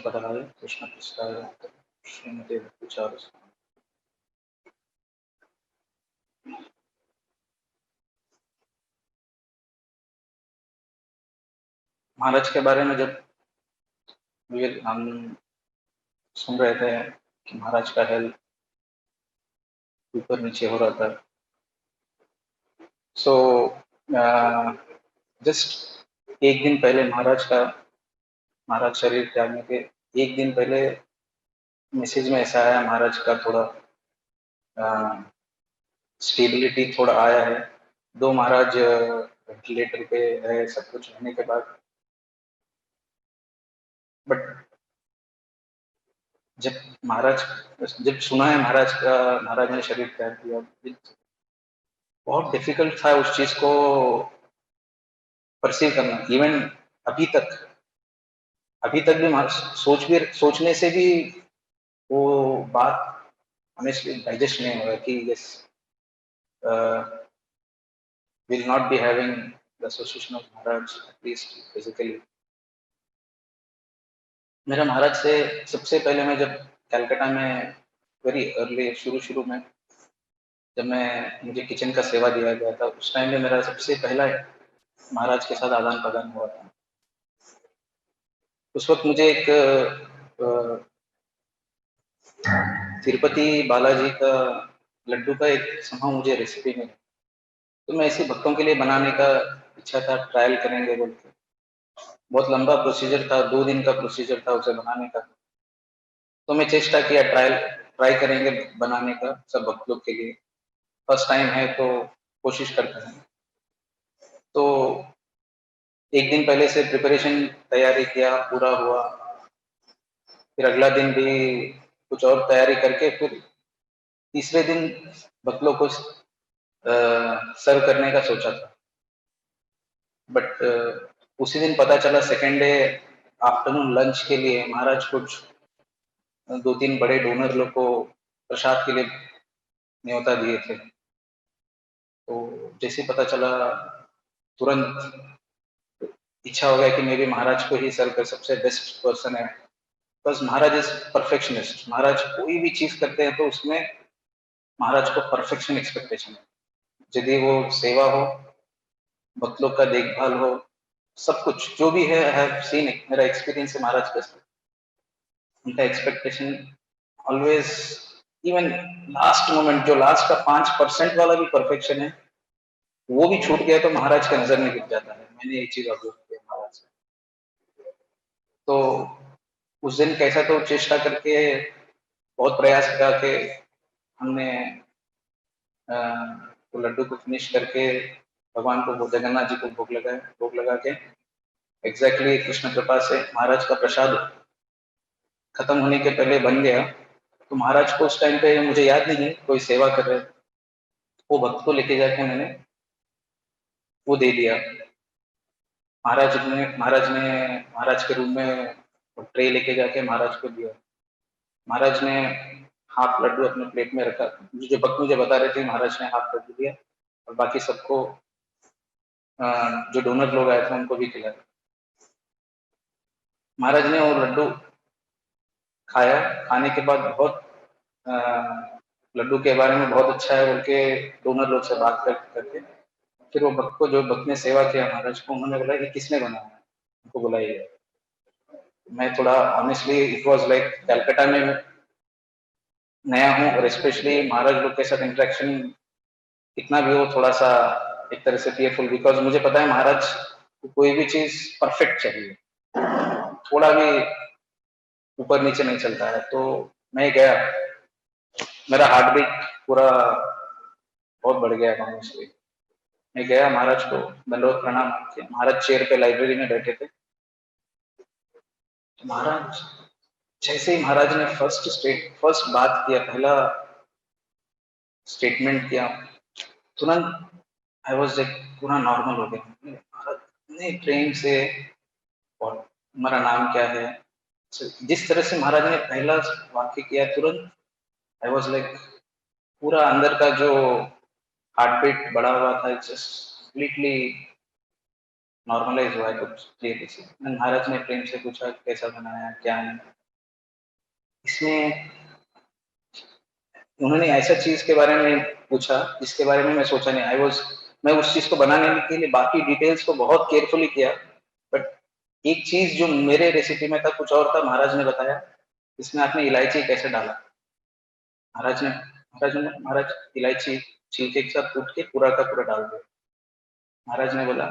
पदाय कृष्ण कृष्णाय श्रीमते विचार। महाराज के बारे में जब हम सुन रहे थे कि महाराज का हेल्थ ऊपर नीचे हो रहा था, सो जस्ट एक दिन पहले महाराज शरीर त्यागने के एक दिन पहले मैसेज में ऐसा आया, महाराज का थोड़ा स्टेबिलिटी थोड़ा आया है। दो महाराज वेंटिलेटर पे है सब कुछ होने के बाद, बट जब सुना है महाराज ने शरीर त्याग दिया, बहुत डिफिकल्ट था उस चीज को परसीव करना। इवन अभी तक भी सोचने से भी वो बात honestly डाइजेस्ट नहीं हो रहा कि yes will not be having the association of Maharaj at least physically. मेरा महाराज से सबसे पहले मैं जब कलकत्ता में वेरी अर्ली शुरू में जब मुझे किचन का सेवा दिया गया था, उस टाइम में मेरा सबसे पहला महाराज के साथ आदान प्रदान हुआ था। उस वक्त मुझे एक तिरुपति बालाजी का लड्डू का एक समूह मुझे रेसिपी मिली, तो मैं ऐसे भक्तों के लिए बनाने का इच्छा था, ट्रायल करेंगे बोल के। बहुत लंबा प्रोसीजर था, 2 दिन का प्रोसीजर था उसे बनाने का। तो मैं चेष्टा किया, ट्राई करेंगे बनाने का सब भक्त लोग के लिए, फर्स्ट टाइम है तो कोशिश करते हैं। तो एक दिन पहले से प्रिपरेशन तैयारी किया, पूरा हुआ। फिर अगला दिन भी कुछ और तैयारी करके फिर तीसरे दिन भक्त लोग को सर्व करने का सोचा था। बट उसी दिन पता चला सेकेंड डे आफ्टरनून लंच के लिए महाराज कुछ 2-3 बड़े डोनर लोग को प्रसाद के लिए न्योता दिए थे। तो जैसे पता चला, तुरंत इच्छा हो गया कि मैं भी महाराज को ही सर्व कर, सबसे बेस्ट पर्सन है। बस महाराज इज परफेक्शनिस्ट। महाराज कोई भी चीज करते हैं तो उसमें महाराज को परफेक्शन एक्सपेक्टेशन है। यदि वो सेवा हो, भक्त लोग का देखभाल हो, सब कुछ जो भी है, आई हैव सीन इट, मेरा एक्सपीरियंस है महाराज का। उनका expectation always, even last moment, जो लास्ट का 5% वाला भी परफेक्शन है, वो भी छूट गया तो महाराज का नजर में गिर जाता है। मैंने ये चीज ऑब्जर्व किया महाराज से। तो उस दिन कैसा तो चेष्टा करके बहुत प्रयास करा के हमने तो लड्डू को फिनिश करके भगवान को, जगन्नाथ जी को भोग लगा के एग्जैक्टली कृष्ण कृपा से महाराज का प्रसाद खत्म होने के पहले बन गया। तो महाराज को उस टाइम पे मुझे याद नहीं है कोई सेवा कर रहे, वो भक्त को लेके जाके मैंने वो दे दिया। महाराज के रूम में ट्रे लेके जाके महाराज को दिया। महाराज ने हाफ लड्डू अपने प्लेट में रखा। जो भक्त मुझे बता रहे थे, महाराज ने हाफ लड्डू दिया और बाकी सबको जो डोनर लोग आए थे उनको भी खिलाया। महाराज ने वो लड्डू खाया। खाने के बाद बहुत लड्डू के बारे में बहुत अच्छा है बोल के डोनर लोग से बात करके फिर वो भक्त को, जो भक्त ने सेवा किया महाराज को, उन्होंने बोला कि किसने बनाया, उनको बुलाइए। मैं थोड़ा honestly, it was like Calcutta में नया हूँ और स्पेशली महाराज लोग के साथ इंटरेक्शन कितना भी हो, थोड़ा सा एक तरह से फियरफुल, बिकॉज मुझे पता है महाराज को कोई भी चीज परफेक्ट चाहिए, थोड़ा भी ऊपर नीचे नहीं चलता है। तो मैं गया, मेरा हार्ट बीट पूरा बहुत बढ़ गया ऑनेस्टली। मैं गया, महाराज को दंडवत प्रणाम किया। महाराज चेयर पे लाइब्रेरी में बैठे थे। महाराज जैसे ही महाराज ने फर्स्ट बात किया, पहला स्टेटमेंट किया, तुरंत आई वाज लाइक पूरा नॉर्मल हो गया। महाराज इतने प्रेम से, और हमारा नाम क्या है, जिस तरह से महाराज ने पहला वाक्य किया, तुरंत आई वाज लाइक पूरा अंदर का जो हार्ट बीट बढ़ा हुआ था, जस्ट कंप्लीटली नॉर्मलाइज हुआ है। कुछ क्लियर। महाराज ने प्रेम से पूछा कैसा बनाया, क्या है। इसमें उन्होंने ऐसा चीज के बारे में पूछा जिसके बारे में मैं सोचा नहीं। मैं उस चीज को बनाने के लिए बाकी डिटेल्स को बहुत केयरफुली किया, बट एक चीज जो मेरे रेसिपी में था कुछ और था। महाराज इसमें आपने इलायची कैसे डाला। महाराज इलायची छिलके के साथ कूट के पूरा का पूरा डाल दिया। महाराज ने बोला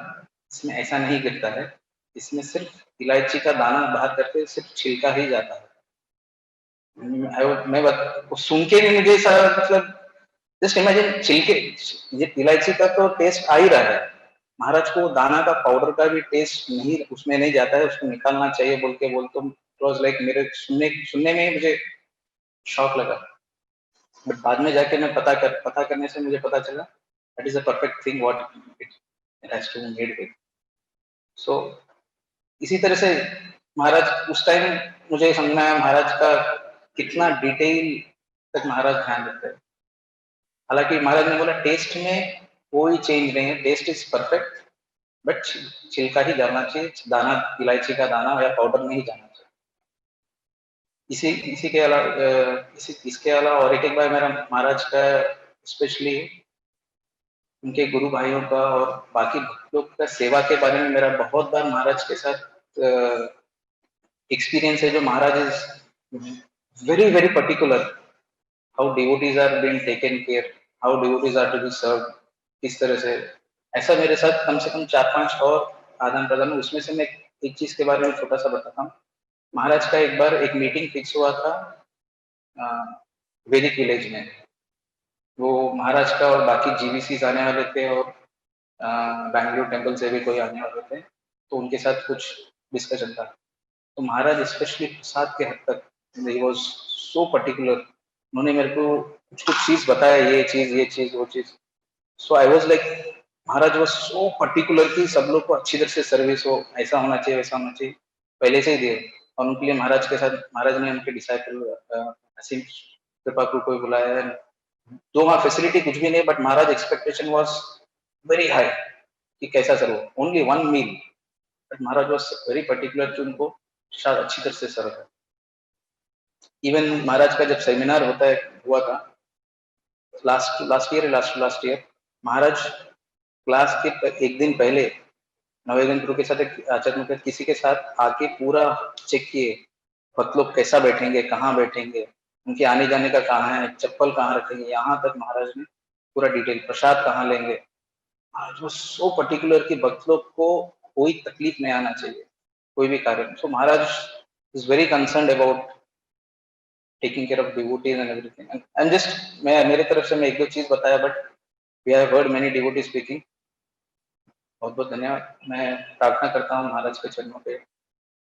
इसमें ऐसा नहीं गिरता है, इसमें सिर्फ इलायची का दाना बाहर करके सिर्फ छिलका ही जाता है। सुन के भी मुझे सारा मतलब जस्ट इमेजिन छिलके, ये इलायची का तो टेस्ट आ ही रहा है, महाराज को दाना का पाउडर का भी टेस्ट नहीं उसमें नहीं जाता है, उसको निकालना चाहिए बोल तो वाज लाइक मेरे सुनने में ही मुझे शॉक लगा। बट बाद में जाके मैं पता करने से मुझे पता चला that is a perfect thing what it has to be made with. So इसी तरह से महाराज उस टाइम मुझे समझना है महाराज का कितना डिटेल तक महाराज ध्यान रखते हैं। हालांकि महाराज ने बोला टेस्ट में कोई चेंज नहीं है, टेस्ट इज परफेक्ट, बट छिलका ही जाना चाहिए, दाना इलायची का दाना या पाउडर नहीं जाना चाहिए। इसी के अलावा इसके अलावा और एक बार मेरा महाराज का स्पेशली उनके गुरु भाइयों का और बाकी भक्तों का सेवा के बारे में मेरा बहुत बार महाराज के साथ एक्सपीरियंस है। जो Maharaj is very very particular how devotees are being taken care, how devotees are to be serve, किस तरह से। ऐसा मेरे साथ कम से कम 4-5 और आदान प्रदान। उसमें से मैं एक चीज के बारे में छोटा सा बताता हूँ। महाराज का एक बार एक मीटिंग फिक्स हुआ था वैदिक विलेज में। वो महाराज का और बाकी जीवीसी आने वाले थे और बैंगलोर टेम्पल से भी कोई आने वाले थे, तो उनके साथ कुछ डिस्कशन था। तो महाराज स्पेशली प्रसाद के हद तक ही वॉज सो पर्टिकुलर। उन्होंने मेरे को कुछ कुछ चीज बताया, ये चीज वो चीज। So I was like Maharaj was so particular कि सब लोग को अच्छी तरह से सर्विस हो, ऐसा होना चाहिए वैसा होना चाहिए, पहले से ही दिए। और उनके लिए महाराज के साथ महाराज ने उनके डिसाइपल असीम कृपाकु को बुलाया है। तो वहाँ फैसिलिटी कुछ भी नहीं, but Maharaj expectation was very high कि कैसा serve, only one meal, but Maharaj was very particular कि उनको शायद अच्छी तरह से सर्व है। इवन महाराज का जब सेमिनार हुआ था लास्ट ईयर, महाराज क्लास के एक दिन पहले नवेदन गुरु के साथ एक आचार्य किसी के साथ आके पूरा चेक किए भक्त लोग कैसा बैठेंगे, कहाँ बैठेंगे, उनके आने जाने का कहाँ है, चप्पल कहाँ रखेंगे, यहाँ तक महाराज ने पूरा डिटेल, प्रसाद कहाँ लेंगे। महाराज वो सो पर्टिकुलर कि भक्त लोग को कोई तकलीफ नहीं आना चाहिए कोई भी कार्य। So Maharaj is very concerned about taking care of devotees and everything. And just मैं मेरे तरफ से मैं एक दो चीज बताया, but we have heard many devotees speaking. बहुत बहुत धन्यवाद। मैं प्रार्थना करता हूँ महाराज के चरणों पे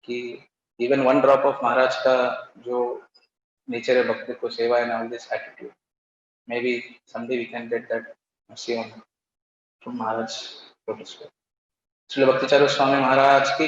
कि इवन वन ड्रॉप ऑफ महाराज का जो नेचर है भक्ति को सेवा and all this attitude, may be someday we can get that mercy on from Maharaj lotus feet। Shri Bhakticharya Swami Maharaj की